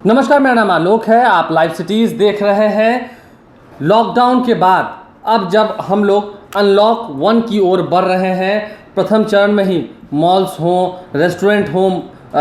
नमस्कार, मेरा नाम आलोक है। आप लाइव सिटीज़ देख रहे हैं। लॉकडाउन के बाद अब जब हम लोग अनलॉक 1 की ओर बढ़ रहे हैं, प्रथम चरण में ही मॉल्स हों, रेस्टोरेंट हों,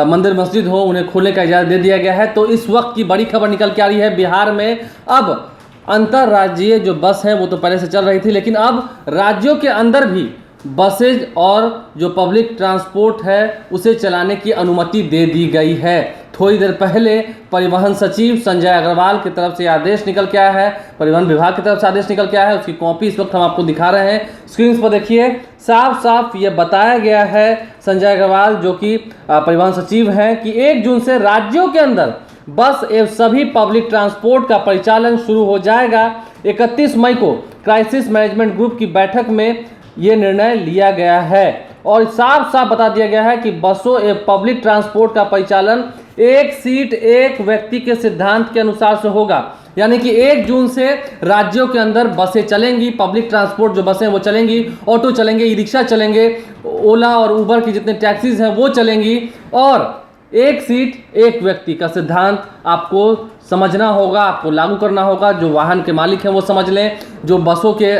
मंदिर मस्जिद हो, उन्हें खोलने का इजाज़त दे दिया गया है। तो इस वक्त की बड़ी खबर निकल के आ रही है, बिहार में अब अंतर्राज्यीय जो बस हैं वो तो पहले से चल रही थी, लेकिन अब राज्यों के अंदर भी बसेज और जो पब्लिक ट्रांसपोर्ट है उसे चलाने की अनुमति दे दी गई है। थोड़ी देर पहले परिवहन सचिव संजय अग्रवाल की तरफ से आदेश निकल के आया है, परिवहन विभाग की तरफ से आदेश निकल के आया है। उसकी कॉपी इस वक्त हम आपको दिखा रहे हैं, स्क्रीन पर देखिए। साफ साफ ये बताया गया है संजय अग्रवाल जो कि परिवहन सचिव हैं कि 1 जून से राज्यों के अंदर बस एवं सभी पब्लिक ट्रांसपोर्ट का परिचालन शुरू हो जाएगा। 31 मई को क्राइसिस मैनेजमेंट ग्रुप की बैठक में ये निर्णय लिया गया है और साफ साफ बता दिया गया है कि बसों एवं पब्लिक ट्रांसपोर्ट का परिचालन 1 सीट 1 व्यक्ति के सिद्धांत के अनुसार से होगा। यानी कि 1 जून से राज्यों के अंदर बसें चलेंगी, पब्लिक ट्रांसपोर्ट जो बसें वो चलेंगी, ऑटो चलेंगे, ई रिक्शा चलेंगे, ओला और उबर की जितने टैक्सीज हैं वो चलेंगी और 1 सीट 1 व्यक्ति का सिद्धांत आपको समझना होगा, आपको लागू करना होगा। जो वाहन के मालिक हैं वो समझ लें, जो बसों के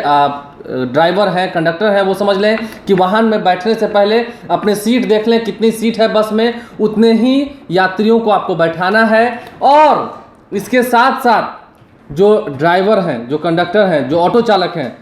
ड्राइवर हैं, कंडक्टर हैं, वो समझ लें कि वाहन में बैठने से पहले अपने सीट देख लें, कितनी सीट है बस में, उतने ही यात्रियों को आपको बैठाना है। और इसके साथ साथ जो ड्राइवर हैं, जो कंडक्टर हैं, जो ऑटो चालक हैं,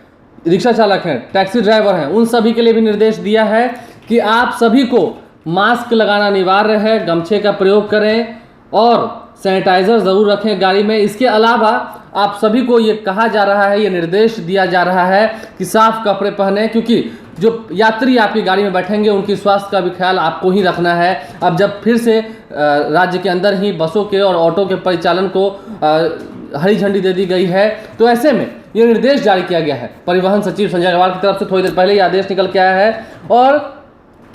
रिक्शा चालक हैं, टैक्सी ड्राइवर हैं, उन सभी के लिए भी निर्देश दिया है कि आप सभी को मास्क लगाना अनिवार्य है, गमछे का प्रयोग करें और सैनिटाइज़र ज़रूर रखें गाड़ी में। इसके अलावा आप सभी को ये कहा जा रहा है, ये निर्देश दिया जा रहा है कि साफ कपड़े पहने, क्योंकि जो यात्री आपकी गाड़ी में बैठेंगे उनकी स्वास्थ्य का भी ख्याल आपको ही रखना है। अब जब फिर से राज्य के अंदर ही बसों के और ऑटो के परिचालन को हरी झंडी दे दी गई है, तो ऐसे में ये निर्देश जारी किया गया है। परिवहन सचिव संजय अग्रवाल की तरफ से थोड़ी देर पहले ये आदेश निकल के आया है और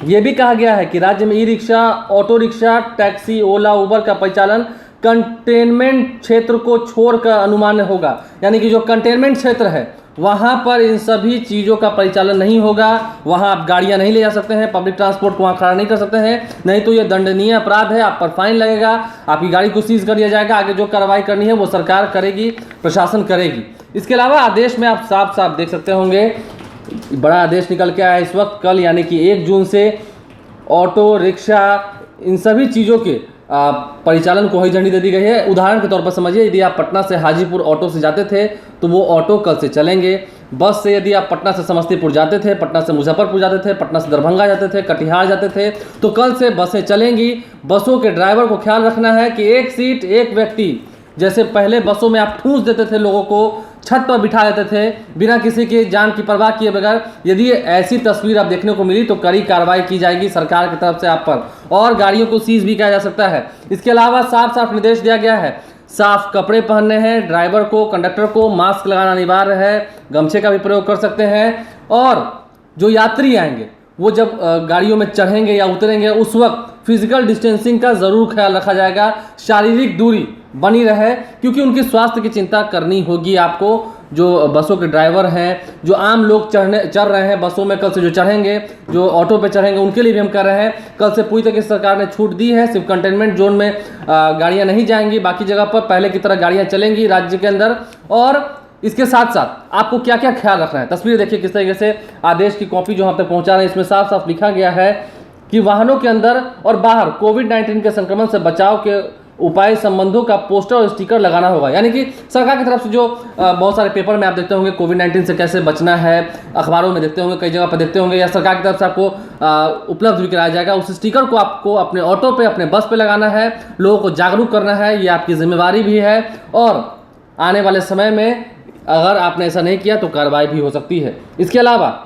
ये भी कहा गया है कि राज्य में e rickshaw, auto rickshaw, taxi, Ola, Uber का परिचालन कंटेनमेंट क्षेत्र को छोड़कर अनुमान्य होगा। यानी कि जो कंटेनमेंट क्षेत्र है वहाँ पर इन सभी चीज़ों का परिचालन नहीं होगा। वहाँ आप गाड़ियाँ नहीं ले जा सकते हैं, पब्लिक ट्रांसपोर्ट को वहाँ खड़ा नहीं कर सकते हैं, नहीं तो ये दंडनीय अपराध है, आप पर फाइन लगेगा, आपकी गाड़ी को सीज कर दिया जाएगा। आगे जो कार्रवाई करनी है वो सरकार करेगी, प्रशासन करेगी। इसके अलावा आदेश में आप साफ साफ देख सकते होंगे, बड़ा आदेश निकल के आया इस वक्त कल, यानी कि 1 जून से ऑटो रिक्शा इन सभी चीज़ों के परिचालन को हरी झंडी दे दी गई है। उदाहरण के तौर पर समझिए, यदि आप पटना से हाजीपुर ऑटो से जाते थे तो वो ऑटो कल से चलेंगे। बस से यदि आप पटना से समस्तीपुर जाते थे, पटना से मुजफ्फरपुर जाते थे, पटना से दरभंगा जाते थे, कटिहार जाते थे, तो कल से बसें चलेंगी। बसों के ड्राइवर को ख्याल रखना है कि 1 सीट 1 व्यक्ति, जैसे पहले बसों में आप ठूंस देते थे, लोगों को छत पर बिठा देते थे बिना किसी की जान की परवाह किए बगैर, यदि ऐसी तस्वीर आप देखने को मिली तो कड़ी कार्रवाई की जाएगी सरकार की तरफ से आप पर और गाड़ियों को सीज भी किया जा सकता है। इसके अलावा साफ साफ निर्देश दिया गया है, साफ कपड़े पहनने हैं, ड्राइवर को, कंडक्टर को मास्क लगाना अनिवार्य है, गमछे का भी प्रयोग कर सकते हैं और जो यात्री आएंगे वो जब गाड़ियों में चढ़ेंगे या उतरेंगे उस वक्त फिजिकल डिस्टेंसिंग का ज़रूर ख्याल रखा जाएगा, शारीरिक दूरी बनी रहे, क्योंकि उनकी स्वास्थ्य की चिंता करनी होगी आपको। जो बसों के ड्राइवर हैं, जो आम लोग चढ़ रहे हैं बसों में, कल से जो चढ़ेंगे, जो ऑटो पे चढ़ेंगे, उनके लिए भी हम कर रहे हैं, कल से पूरी तरीके से सरकार ने छूट दी है। सिर्फ कंटेनमेंट जोन में गाड़ियाँ नहीं जाएंगी, बाकी जगह पर पहले की तरह गाड़ियाँ चलेंगी राज्य के अंदर। और इसके साथ साथ आपको क्या क्या ख्याल रखना है, तस्वीर देखिए किस तरीके से आदेश की कॉपी जो हम तक पहुँचा रहे हैं, इसमें साफ साफ लिखा गया है कि वाहनों के अंदर और बाहर कोविड-19 के संक्रमण से बचाव के उपाय संबंधों का पोस्टर और स्टिकर लगाना होगा। यानी कि सरकार की तरफ से जो बहुत सारे पेपर में आप देखते होंगे कोविड-19 से कैसे बचना है, अखबारों में देखते होंगे, कई जगह पर देखते होंगे, या सरकार की तरफ से आपको उपलब्ध भी कराया जाएगा। उस स्टिकर को आपको अपने ऑटो पे, अपने बस पे लगाना है, लोगों को जागरूक करना है, ये आपकी जिम्मेवारी भी है और आने वाले समय में अगर आपने ऐसा नहीं किया तो कार्रवाई भी हो सकती है। इसके अलावा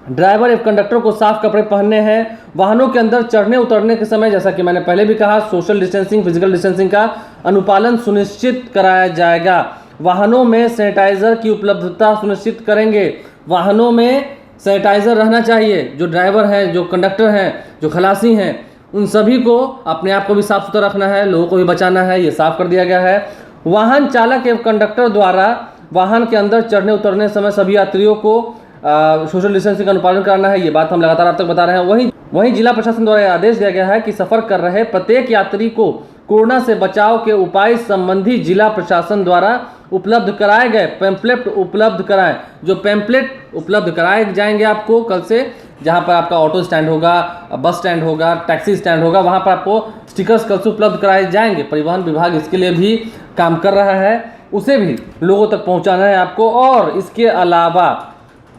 ड्राइवर एवं कंडक्टर को साफ कपड़े पहनने हैं। वाहनों के अंदर चढ़ने उतरने के समय, जैसा कि मैंने पहले भी कहा, सोशल डिस्टेंसिंग, फिजिकल डिस्टेंसिंग का अनुपालन सुनिश्चित कराया जाएगा। वाहनों में सैनिटाइजर की उपलब्धता सुनिश्चित करेंगे। वाहनों में सैनिटाइजर रहना चाहिए। जो ड्राइवर हैं, जो कंडक्टर हैं, जो खलासी हैं, उन सभी को अपने आप को भी साफ सुथरा रखना है, लोगों को भी बचाना है, ये साफ कर दिया गया है। वाहन चालक एवं कंडक्टर द्वारा वाहन के अंदर चढ़ने उतरने समय सभी यात्रियों को सोशल डिस्टेंसिंग का अनुपालन करना है, ये बात हम लगातार आप तक बता रहे हैं। वहीं जिला प्रशासन द्वारा आदेश दिया गया है कि सफ़र कर रहे प्रत्येक यात्री को कोरोना से बचाव के उपाय संबंधी जिला प्रशासन द्वारा उपलब्ध कराए गए पैम्पलेट उपलब्ध कराएं। जो पैम्पलेट उपलब्ध कराए जाएंगे आपको कल से, जहां पर आपका ऑटो स्टैंड होगा, बस स्टैंड होगा, टैक्सी स्टैंड होगा, वहां पर आपको स्टिकर्स कल से उपलब्ध कराए जाएंगे। परिवहन विभाग इसके लिए भी काम कर रहा है, उसे भी लोगों तक पहुंचाना है आपको। और इसके अलावा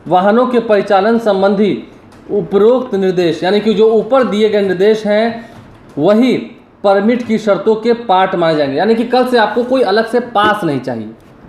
वाहनों के परिचालन संबंधी उपरोक्त निर्देश, यानी कि जो ऊपर दिए गए निर्देश हैं वही परमिट की शर्तों के पार्ट माने जाएंगे। यानी कि कल से आपको कोई अलग से पास नहीं चाहिए,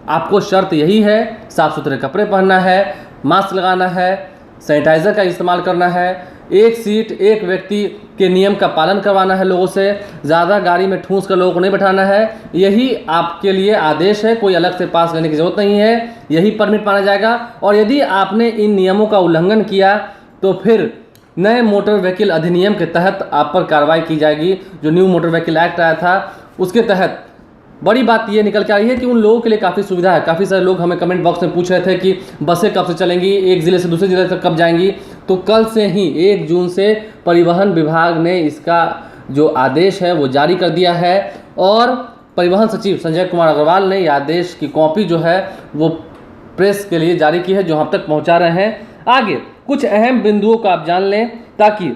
आपको शर्त यही है, साफ सुथरे कपड़े पहनना है, मास्क लगाना है, सैनिटाइज़र का इस्तेमाल करना है, एक सीट एक व्यक्ति के नियम का पालन करवाना है लोगों से, ज़्यादा गाड़ी में ठूंस कर लोगों को नहीं बैठाना है। यही आपके लिए आदेश है, कोई अलग से पास लेने की ज़रूरत नहीं है, यही परमिट माना जाएगा। और यदि आपने इन नियमों का उल्लंघन किया तो फिर नए मोटर व्हीकल अधिनियम के तहत आप पर कार्रवाई की जाएगी। जो न्यू मोटर व्हीकल एक्ट आया था उसके तहत बड़ी बात ये निकल के आई है कि उन लोगों के लिए काफ़ी सुविधा है। काफ़ी सारे लोग हमें कमेंट बॉक्स में पूछ रहे थे कि बसें कब से चलेंगी, एक ज़िले से दूसरे ज़िले तक कब जाएंगी। तो कल से ही 1 जून से परिवहन विभाग ने इसका जो आदेश है वो जारी कर दिया है। और परिवहन सचिव संजय कुमार अग्रवाल ने यह आदेश की कॉपी जो है वो प्रेस के लिए जारी की है, जो हम तक पहुँचा रहे हैं। आगे कुछ अहम बिंदुओं को आप जान लें, ताकि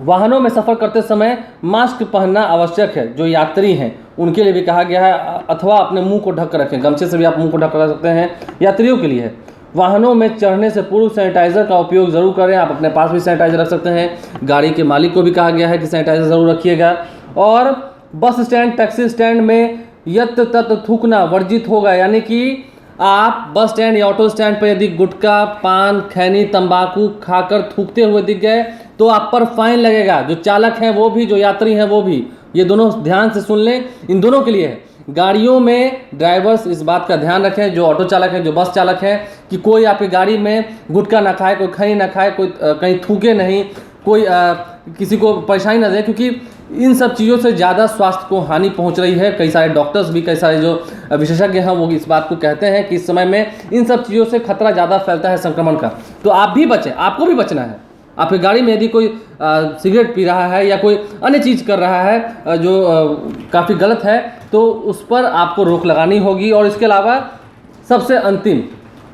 वाहनों में सफ़र करते समय मास्क पहनना आवश्यक है। जो यात्री हैं उनके लिए भी कहा गया है, अथवा अपने मुंह को ढक कर रखें, गमछे से भी आप मुंह को ढक कर सकते हैं, यात्रियों के लिए है। वाहनों में चढ़ने से पूर्व सैनिटाइज़र का उपयोग ज़रूर करें, आप अपने पास भी सैनिटाइज़र रख सकते हैं। गाड़ी के मालिक को भी कहा गया है कि सैनिटाइज़र ज़रूर रखिएगा। और बस स्टैंड टैक्सी स्टैंड में यत्र तत्र थूकना वर्जित होगा, यानी कि आप बस स्टैंड या ऑटो स्टैंड पर यदि गुटखा, पान, खैनी, तंबाकू खाकर थूकते हुए दिख गए तो आप पर फाइन लगेगा। जो चालक हैं वो भी, जो यात्री हैं वो भी, ये दोनों ध्यान से सुन लें, इन दोनों के लिए है। गाड़ियों में ड्राइवर्स इस बात का ध्यान रखें, जो ऑटो चालक हैं, जो बस चालक हैं, कि कोई आपकी गाड़ी में गुटखा ना खाए, कोई खैनी ना खाए, कोई कहीं थूके नहीं, कोई किसी को परेशानी ना दे, क्योंकि इन सब चीज़ों से ज़्यादा स्वास्थ्य को हानि पहुंच रही है। कई सारे डॉक्टर्स भी, कई सारे जो विशेषज्ञ हैं वो इस बात को कहते हैं कि इस समय में इन सब चीज़ों से खतरा ज़्यादा फैलता है संक्रमण का। तो आप भी बचें, आपको भी बचना है। आपकी गाड़ी में यदि कोई सिगरेट पी रहा है या कोई अन्य चीज़ कर रहा है जो काफ़ी गलत है, तो उस पर आपको रोक लगानी होगी। और इसके अलावा सबसे अंतिम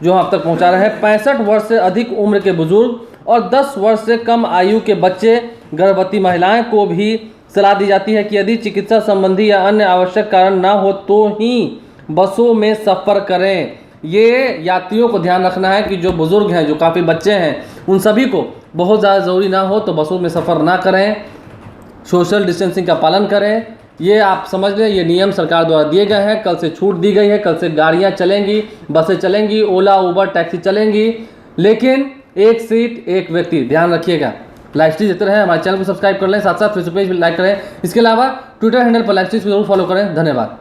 जो हम अब तक पहुँचा रहे हैं, 65 वर्ष से अधिक उम्र के बुजुर्ग और 10 वर्ष से कम आयु के बच्चे, गर्भवती महिलाएं को भी सलाह दी जाती है कि यदि चिकित्सा संबंधी या अन्य आवश्यक कारण ना हो तो ही बसों में सफ़र करें। ये यात्रियों को ध्यान रखना है कि जो बुज़ुर्ग हैं, जो काफ़ी बच्चे हैं, उन सभी को बहुत ज़्यादा ज़रूरी ना हो तो बसों में सफ़र ना करें, सोशल डिस्टेंसिंग का पालन करें। ये आप समझ लें, ये नियम सरकार द्वारा दिए गए हैं। कल से छूट दी गई है, कल से गाड़ियाँ चलेंगी, बसें चलेंगी, ओला उबर टैक्सी चलेंगी, लेकिन एक सीट एक व्यक्ति, ध्यान रखिएगा। लाइव स्ट्रीम देखते रहें, हमारे चैनल को सब्सक्राइब कर लें, साथ साथ फेसबुक पेज भी लाइक करें। इसके अलावा ट्विटर हैंडल पर लाइव स्ट्रीम जरूर फॉलो करें। धन्यवाद।